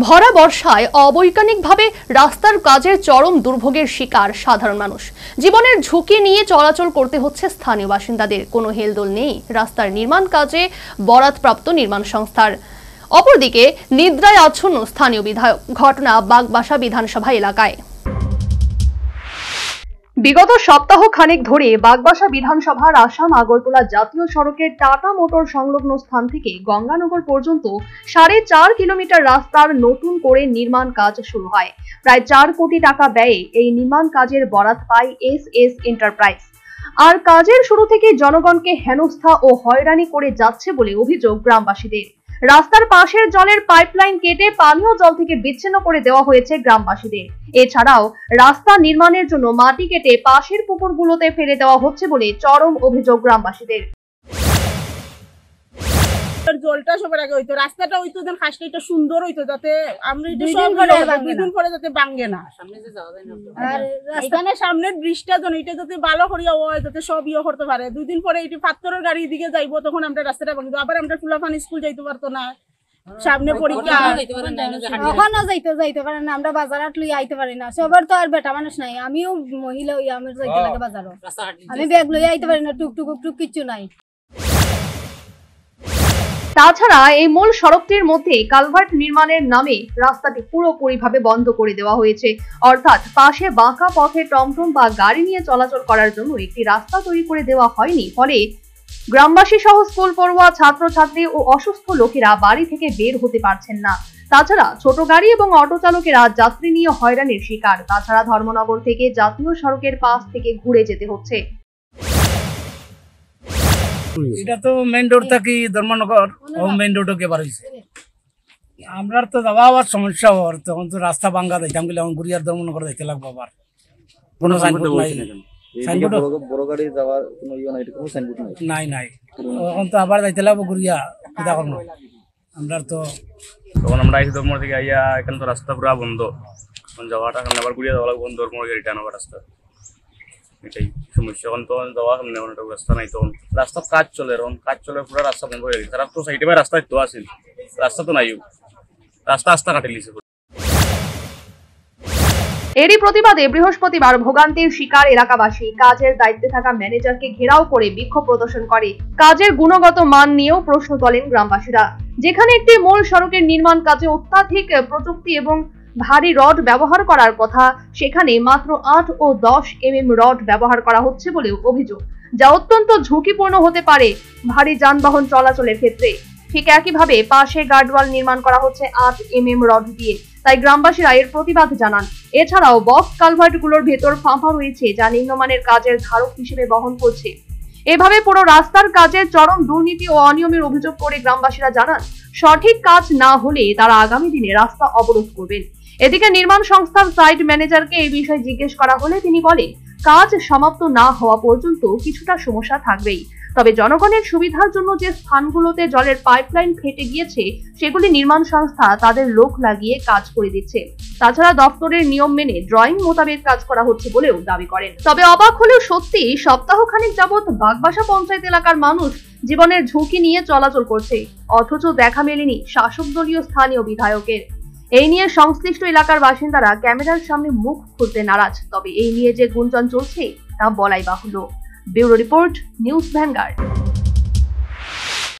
ভরা বর্ষায় অবৈজ্ঞানিকভাবে রাস্তার কাজের চরম দুর্ভোগের শিকার সাধারণ মানুষ। জীবনের ঝুঁকি নিয়ে চলাচল করতে হচ্ছে স্থানীয় বাসিন্দাদের। কোনো হেলদোল নেই রাস্তার নির্মাণ কাজে বরাতপ্রাপ্ত নির্মাণ সংস্থার। অপরদিকে নিদ্রায় আচ্ছন্ন স্থানীয় বিধায়ক। ঘটনা বাগবাসা বিধানসভা এলাকায়। বিগত সপ্তাহ খানেক ধরে বাগবাসা বিধানসভার আসাম আগরতলা জাতীয় সড়কের টাটা মোটর সংলগ্ন স্থান থেকে গঙ্গানগর পর্যন্ত 4.5 কিলোমিটার রাস্তার নতুন করে নির্মাণ কাজ শুরু হয়। প্রায় 4 কোটি টাকা ব্যয়ে এই নির্মাণ কাজের বরাত পায় এস এন্টারপ্রাইজ। আর কাজের শুরু থেকে জনগণকে হেনস্থা ও হয়রানি করে যাচ্ছে বলে অভিযোগ গ্রামবাসীদের। রাস্তার পাশের জলের পাইপলাইন কেটে পানীয় জল থেকে বিচ্ছিন্ন করে দেওয়া হয়েছে গ্রামবাসীদের। এছাড়াও রাস্তা নির্মাণের জন্য মাটি কেটে পাশের পুকুরগুলোতে ফেলে দেওয়া হচ্ছে বলে চরম অভিযোগ গ্রামবাসীদের। জলটা সবার আগে হইতো, রাস্তাটা হইতো যেন খাসটা একটু সুন্দর হইতো, যাতে আমরা এটা সব দুদিন পরে যাতে ভাঙে না। আর এখানে সামনের ব্রিজটা যেন এটা যাতে ভালো করিয়া হয়, যাতে সব ইয়ে করতে পারে। 2 দিন পরে এটি পাথরের গাড়ি দিকে যাইবো, তখন আমরা রাস্তাটা ভাঙিব। আবার আমরা ফুলাফান স্কুল যাইতে পারতো না, সামনে পরীক্ষা এখনো যাইতে পারে না। আমরা বাজারাত লই আইতে পারি না, সবার তো আর বেটা মানুষ নাই। আমিও মহিলা হই, আমার যাইতে লাগে বাজারও। আমি ব্যাগ লই আইতে পারি না, টুকটুক কিচ্ছু নাই। তাছাড়া এই মূল সড়কটির মধ্যে কালভার্ট নির্মাণের নামে রাস্তাটি পুরোপুরিভাবে বন্ধ করে দেওয়া হয়েছে। অর্থাৎ পাশে বাঁকা পথে টমটম বা গাড়ি নিয়ে চলাচল করার জন্য একটি রাস্তা তৈরি করে দেওয়া হয়নি। ফলে গ্রামবাসী সহ স্কুল পড়ুয়া, ছাত্রছাত্রী ও অসুস্থ লোকেরা বাড়ি থেকে বের হতে পারছেন না। তাছাড়া ছোট গাড়ি এবং অটো চালকেরা যাত্রী নিয়ে হয়রানির শিকার। তাছাড়া ধর্মনগর থেকে জাতীয় সড়কের পাশ থেকে ঘুরে যেতে হচ্ছে। এটা তো মেইন রোড থেকে ধর্মনগর ও মেইন রোডও কে বাড়িছে। আমরা তো যাওয়া আবার সমস্যা হওয়ার, তখন তো রাস্তা ভাঙ্গা যাইতাম গেলে এখন গুড়িয়ার ধর্মনগর যাইতে লাগবো। আবার কোনো সাইনবোর্ড নাই, নাই। এখন তো আবার যাইতে লাগবো গুড়িয়া। কিতা করবো আমরা তো, তখন আমরা আইসি ধর্ম থেকে আইয়া, এখানে তো রাস্তা পুরা বন্ধ। এখন যাওয়াটা আবার গুড়িয়া যাওয়া লাগবো, ধর্ম রিটার্ন হওয়ার রাস্তা। এটাই সমস্যা। এখন তো যাওয়া সামনে রাস্তা নাই, তখন রাস্তার কাজ চলে, এখন কাজ চলে পুরো রাস্তা বন্ধ হয়ে গেছে। তারা তো সাইডে ভাই রাস্তা তো আসিল, রাস্তা তো নাইও, রাস্তা কাটে লিছে। এরই প্রতিবাদে বৃহস্পতিবার ভোগান্তির শিকার এলাকাবাসী কাজের দায়িত্বে থাকা ম্যানেজারকে ঘেরাও করে বিক্ষোভ প্রদর্শন করে। কাজের গুণগত মান নিয়েও প্রশ্ন তোলেন গ্রামবাসীরা। যেখানে একটি মূল সড়কের নির্মাণ কাজে অত্যাধিক প্রযুক্তি এবং ভারী রড ব্যবহার করার কথা, সেখানে মাত্র 8 ও 10 mm রড ব্যবহার করা হচ্ছে বলেও অভিযোগ, যা অত্যন্ত ঝুঁকিপূর্ণ হতে পারে ভারী যানবাহন চলাচলের ক্ষেত্রে। ঠিক একইভাবে পাশে গার্ডওয়াল নির্মাণ করা হচ্ছে 8 mm রড দিয়ে। তাই গ্রামবাসীরা এর প্রতিবাদ জানান। এছাড়াও বক্স কালভার্টগুলোর ভেতর ফাঁপা রয়েছে, যা নিম্নমানের কাজের ধারক হিসেবে বহন করছে। এভাবে পুরো রাস্তার কাজের চরম দুর্নীতি ও অনিয়মের অভিযোগ করে গ্রামবাসীরা জানান, সঠিক কাজ না হলে তারা আগামী দিনে রাস্তা অবরোধ করবেন। এদিকে নির্মাণ সংস্থার সাইট ম্যানেজারকে এই বিষয়ে জিজ্ঞেস করা হলে তিনি বলেন, কাজ সমাপ্ত না হওয়া পর্যন্ত কিছুটা সমস্যা থাকবেই। তবে জনগণের সুবিধার জন্য যে স্থানগুলোতে জলের পাইপলাইন ফেটে গিয়েছে, সেগুলি নির্মাণ সংস্থা তাদের লোক লাগিয়ে কাজ করে দিচ্ছে। তাছাড়া দপ্তরের নিয়ম মেনে ড্রয়িং মোতাবেক কাজ করা হচ্ছে বলেও দাবি করেন। তবে অবাক হলেও সত্যি, সপ্তাহখানেক যাবৎ বাগবাসা পঞ্চায়েত এলাকার মানুষ জীবনের ঝুঁকি নিয়ে চলাচল করছে, অথচ দেখা মেলেনি শাসক দলীয় স্থানীয় বিধায়কের। এই নিয়ে সংশ্লিষ্ট এলাকার বাসিন্দারা ক্যামেরার সামনে মুখ খুলতে নারাজ। তবে এই নিয়ে যে গুঞ্জন চলছে তা বলাই বাহুল্য। Bureau report, news vanguard.